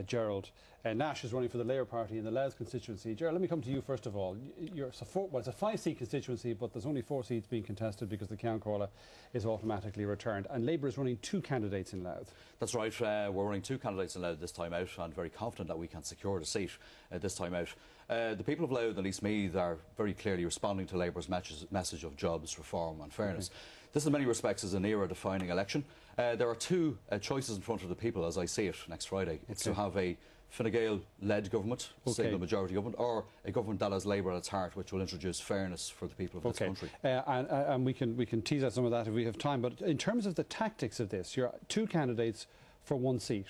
Ged Nash is running for the Labour Party in the Louth constituency. Gerald, let me come to you first of all. It's a 5-seat constituency, but there's only 4 seats being contested because the Ceann Comhairle is automatically returned. And Labour is running 2 candidates in Louth. That's right. We're running 2 candidates in Louth this time out, and very confident that we can secure the seat this time out. The people of Louth and East Meath are very clearly responding to Labour's message of jobs, reform and fairness. This in many respects is an era-defining election. There are 2 choices in front of the people, as I see it, next Friday. It's to have a Fine Gael-led government, single majority government, or a government that has Labour at its heart, which will introduce fairness for the people of this country. And we can tease out some of that if we have time. But in terms of the tactics of this, you're 2 candidates for 1 seat.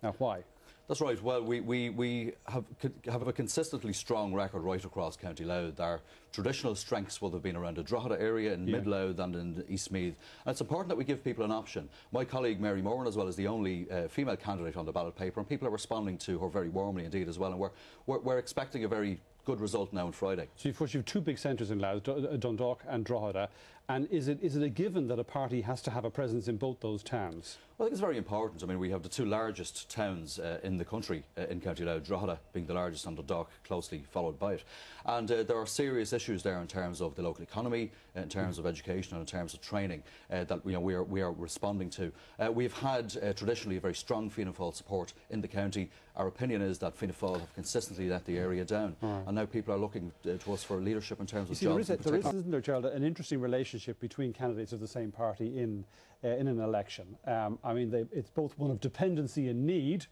Now, why? That's right. Well, we have a consistently strong record right across County Louth. Our traditional strengths will have been around the Drogheda area, in Mid-Louth and in East Meath. And it's important that we give people an option. My colleague Mary Moran, as well, is the only female candidate on the ballot paper, and people are responding to her very warmly indeed as well. And we're expecting a very good result now on Friday. So you've 2 big centres in Louth, Dundalk and Drogheda. And is it a given that a party has to have a presence in both those towns? Well, I think it's very important. I mean, we have the 2 largest towns in the country in County Louth, Drogheda being the largest and Dundalk closely followed by it. And there are serious issues there in terms of the local economy, in terms of education and in terms of training that we are responding to. We've had traditionally a very strong Fianna Fáil support in the county. Our opinion is that Fianna Fáil have consistently let the area down. And now people are looking to us for leadership in terms of jobs. There is, isn't there, Gerald, an interesting relationship between candidates of the same party in an election. I mean, it's both one of dependency and need,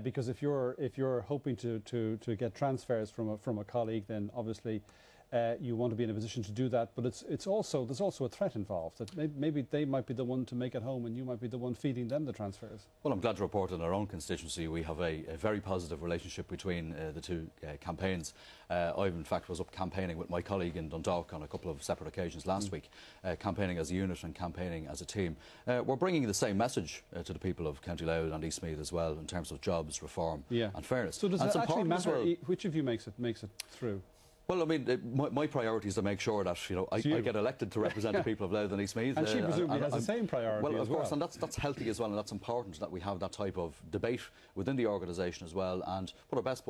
because if you're hoping to get transfers from a colleague, then obviously you want to be in a position to do that. But there's also a threat involved that maybe they might be the one to make it home, and you might be the one feeding them the transfers. Well, I'm glad to report in our own constituency we have a very positive relationship between the 2 campaigns. I, in fact, was up campaigning with my colleague in Dundalk on a couple of separate occasions last week, campaigning as a unit and campaigning as a team. We're bringing the same message to the people of County Louth and East Meath as well in terms of jobs, reform and fairness. So does it actually matter which of you makes it through? Well, I mean, my priority is to make sure that I get elected to represent the people of Louth and East Meath. And she presumably has the same priority. Well, of course, and that's healthy as well, and that's important that we have that type of debate within the organisation as well, and put our best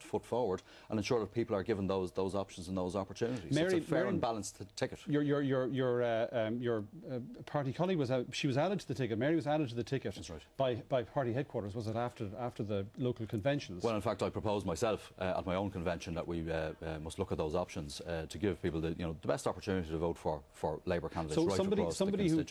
foot forward and ensure that people are given those options and those opportunities. Mary, it's a fair and balanced ticket. Your party colleague was added to the ticket. Mary was added to the ticket. That's right. by party headquarters. Was it after the local conventions? Well, in fact, I proposed myself at my own convention that we must look at those options to give people the best opportunity to vote for Labour candidates. So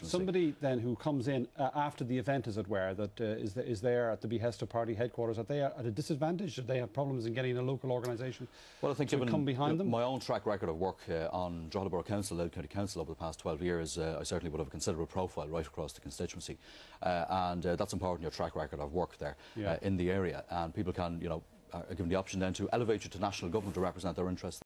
somebody then who comes in after the event, as it were, that is there at the behest of party headquarters. Are they at a disadvantage? Do they have problems in getting a local organisation I think to come behind them? My own track record of work on Drogheda Borough Council, Louth County Council over the past 12 years, I certainly would have a considerable profile right across the constituency, and that's important, your track record of work there in the area, and people can, are given the option then to elevate you to national government to represent their interests.